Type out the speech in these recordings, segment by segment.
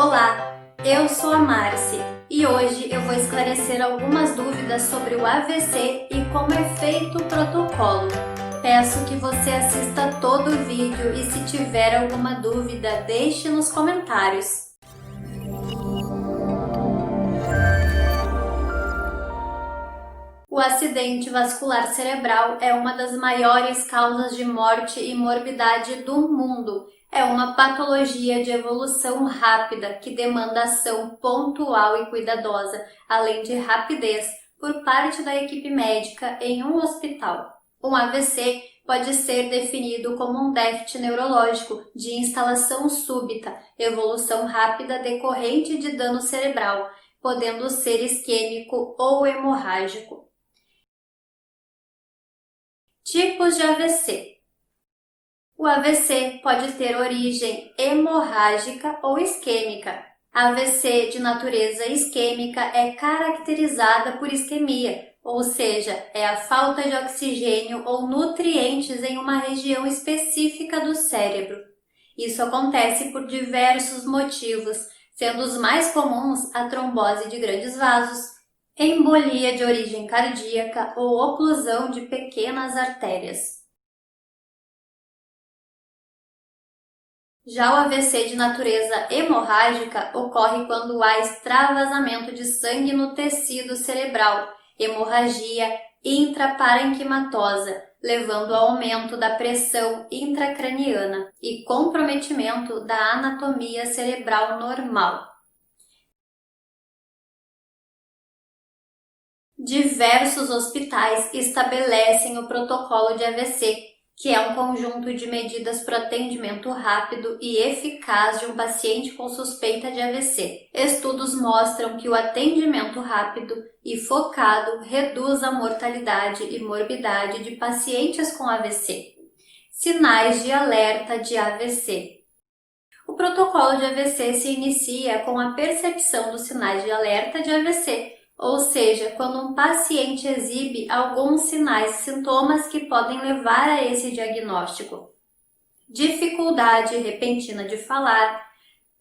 Olá, eu sou a Marci e hoje eu vou esclarecer algumas dúvidas sobre o AVC e como é feito o protocolo. Peço que você assista todo o vídeo e se tiver alguma dúvida, deixe nos comentários. O acidente vascular cerebral é uma das maiores causas de morte e morbidade do mundo. É uma patologia de evolução rápida que demanda ação pontual e cuidadosa, além de rapidez, por parte da equipe médica em um hospital. Um AVC pode ser definido como um déficit neurológico de instalação súbita, evolução rápida decorrente de dano cerebral, podendo ser isquêmico ou hemorrágico. Tipos de AVC. O AVC pode ter origem hemorrágica ou isquêmica. A AVC de natureza isquêmica é caracterizada por isquemia, ou seja, é a falta de oxigênio ou nutrientes em uma região específica do cérebro. Isso acontece por diversos motivos, sendo os mais comuns a trombose de grandes vasos, embolia de origem cardíaca ou oclusão de pequenas artérias. Já o AVC de natureza hemorrágica ocorre quando há extravasamento de sangue no tecido cerebral, hemorragia intraparenquimatosa, levando ao aumento da pressão intracraniana e comprometimento da anatomia cerebral normal. Diversos hospitais estabelecem o protocolo de AVC, que é um conjunto de medidas para o atendimento rápido e eficaz de um paciente com suspeita de AVC. Estudos mostram que o atendimento rápido e focado reduz a mortalidade e morbidade de pacientes com AVC. Sinais de alerta de AVC. O protocolo de AVC se inicia com a percepção dos sinais de alerta de AVC, ou seja, quando um paciente exibe alguns sinais e sintomas que podem levar a esse diagnóstico. Dificuldade repentina de falar,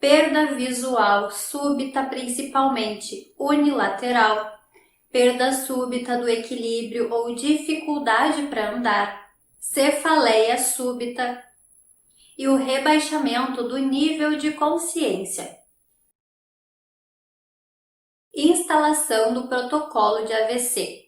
perda visual súbita principalmente unilateral, perda súbita do equilíbrio ou dificuldade para andar, cefaleia súbita e o rebaixamento do nível de consciência. Instalação do protocolo de AVC.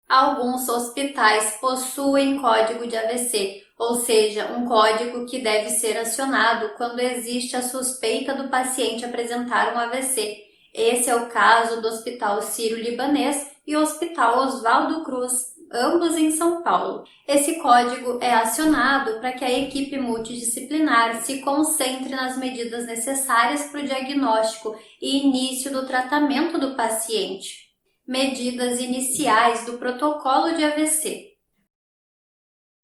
Alguns hospitais possuem código de AVC, ou seja, um código que deve ser acionado quando existe a suspeita do paciente apresentar um AVC. Esse é o caso do Hospital Sírio-Libanês e o Hospital Oswaldo Cruz, ambos em São Paulo. Esse código é acionado para que a equipe multidisciplinar se concentre nas medidas necessárias para o diagnóstico e início do tratamento do paciente. Medidas iniciais do protocolo de AVC.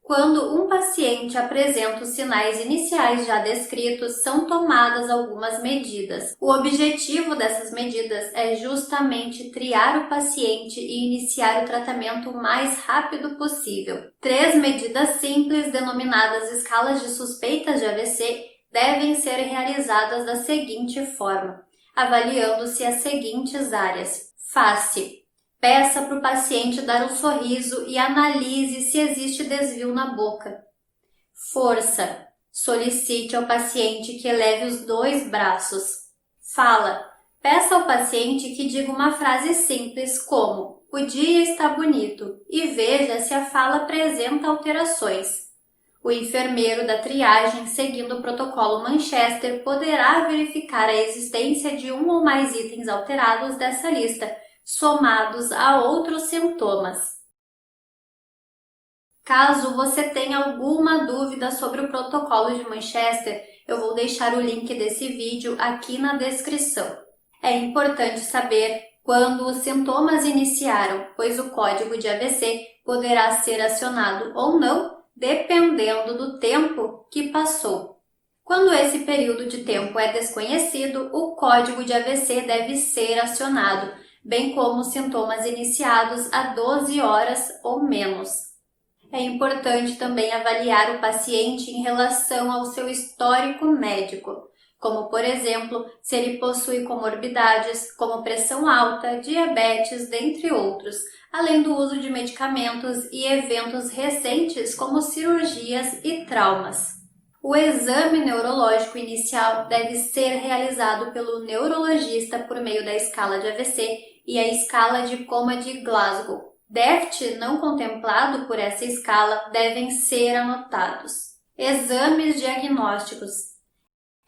Quando um paciente apresenta os sinais iniciais já descritos, são tomadas algumas medidas. O objetivo dessas medidas é justamente triar o paciente e iniciar o tratamento o mais rápido possível. 3 medidas simples, denominadas escalas de suspeitas de AVC, devem ser realizadas da seguinte forma, avaliando-se as seguintes áreas. Face. Peça para o paciente dar um sorriso e analise se existe desvio na boca. Força. Solicite ao paciente que eleve os 2 braços. Fala. Peça ao paciente que diga uma frase simples como "O dia está bonito" e veja se a fala apresenta alterações. O enfermeiro da triagem, seguindo o protocolo Manchester, poderá verificar a existência de um ou mais itens alterados dessa lista, somados a outros sintomas. Caso você tenha alguma dúvida sobre o protocolo de Manchester, eu vou deixar o link desse vídeo aqui na descrição. É importante saber quando os sintomas iniciaram, pois o código de AVC poderá ser acionado ou não, dependendo do tempo que passou. Quando esse período de tempo é desconhecido, o código de AVC deve ser acionado, bem como sintomas iniciados há 12 horas ou menos. É importante também avaliar o paciente em relação ao seu histórico médico. como por exemplo, se ele possui comorbidades como pressão alta, diabetes, dentre outros, além do uso de medicamentos e eventos recentes como cirurgias e traumas. O exame neurológico inicial deve ser realizado pelo neurologista por meio da escala de AVC e a escala de coma de Glasgow. Déficit não contemplado por essa escala devem ser anotados. Exames diagnósticos.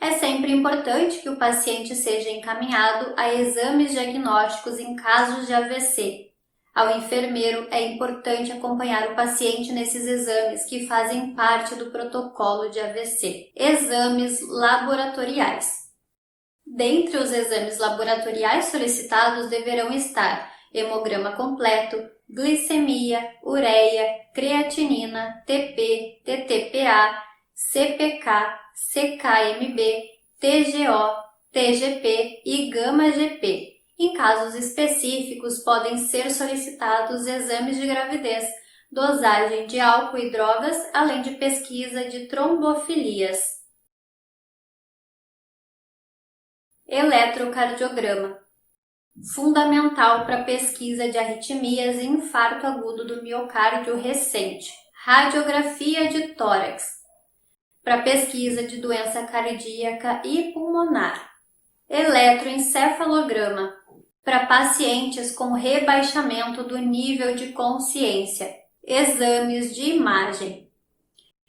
É sempre importante que o paciente seja encaminhado a exames diagnósticos em casos de AVC. Ao enfermeiro, é importante acompanhar o paciente nesses exames que fazem parte do protocolo de AVC. Exames laboratoriais. Dentre os exames laboratoriais solicitados deverão estar hemograma completo, glicemia, ureia, creatinina, TP, TTPA, CPK, CKMB, TGO, TGP e gama-GP. Em casos específicos, podem ser solicitados exames de gravidez, dosagem de álcool e drogas, além de pesquisa de trombofilias. Eletrocardiograma. Fundamental para pesquisa de arritmias e infarto agudo do miocárdio recente. Radiografia de tórax. Para pesquisa de doença cardíaca e pulmonar. Eletroencefalograma. Para pacientes com rebaixamento do nível de consciência. Exames de imagem.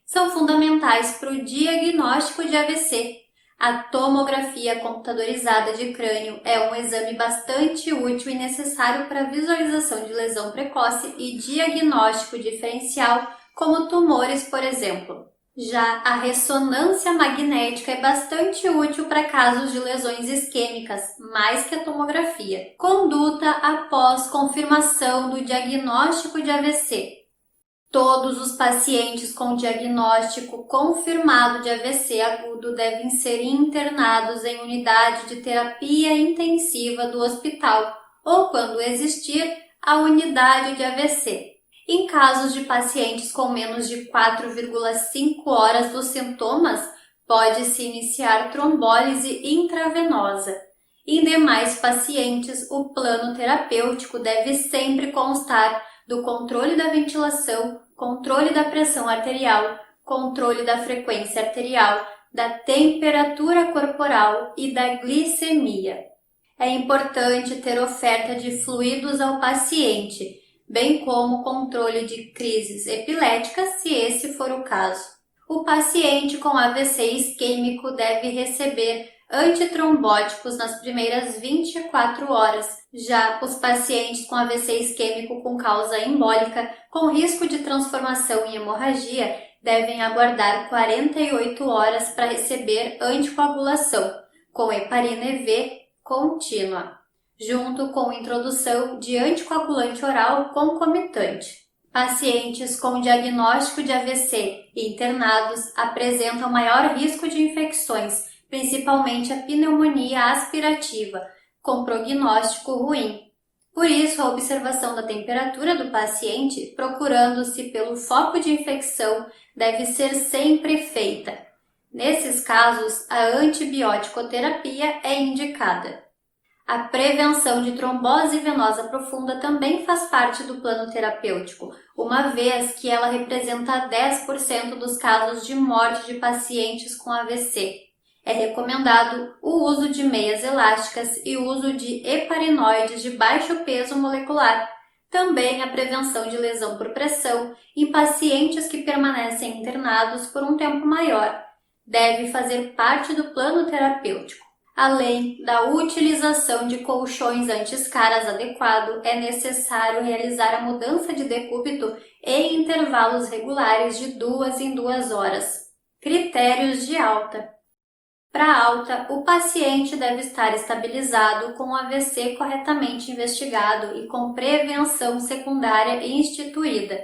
São fundamentais para o diagnóstico de AVC. A tomografia computadorizada de crânio é um exame bastante útil e necessário para visualização de lesão precoce e diagnóstico diferencial, como tumores, por exemplo. Já a ressonância magnética é bastante útil para casos de lesões isquêmicas, mais que a tomografia. Conduta após confirmação do diagnóstico de AVC. Todos os pacientes com diagnóstico confirmado de AVC agudo devem ser internados em unidade de terapia intensiva do hospital ou, quando existir, a unidade de AVC. Em casos de pacientes com menos de 4,5 horas dos sintomas, pode-se iniciar trombólise intravenosa. Em demais pacientes, o plano terapêutico deve sempre constar do controle da ventilação, controle da pressão arterial, controle da frequência arterial, da temperatura corporal e da glicemia. É importante ter oferta de fluidos ao paciente, bem como controle de crises epiléticas, se esse for o caso. O paciente com AVC isquêmico deve receber antitrombóticos nas primeiras 24 horas. Já os pacientes com AVC isquêmico com causa embólica, com risco de transformação em hemorragia, devem aguardar 48 horas para receber anticoagulação, com heparina EV contínua, junto com introdução de anticoagulante oral concomitante. Pacientes com diagnóstico de AVC e internados apresentam maior risco de infecções, principalmente a pneumonia aspirativa, com prognóstico ruim. Por isso, a observação da temperatura do paciente, procurando-se pelo foco de infecção, deve ser sempre feita. Nesses casos, a antibiótico-terapia é indicada. A prevenção de trombose venosa profunda também faz parte do plano terapêutico, uma vez que ela representa 10% dos casos de morte de pacientes com AVC. É recomendado o uso de meias elásticas e o uso de heparinoides de baixo peso molecular. Também a prevenção de lesão por pressão em pacientes que permanecem internados por um tempo maior deve fazer parte do plano terapêutico. Além da utilização de colchões anti-escaras adequado, é necessário realizar a mudança de decúbito em intervalos regulares de 2 em 2 horas. Critérios de alta. Para alta, o paciente deve estar estabilizado com o AVC corretamente investigado e com prevenção secundária instituída.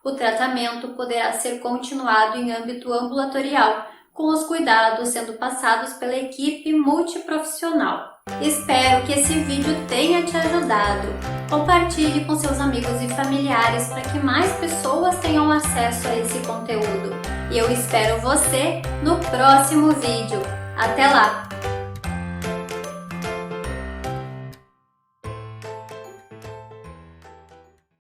O tratamento poderá ser continuado em âmbito ambulatorial, com os cuidados sendo passados pela equipe multiprofissional. Espero que esse vídeo tenha te ajudado. Compartilhe com seus amigos e familiares para que mais pessoas tenham acesso a esse conteúdo. E eu espero você no próximo vídeo. Até lá!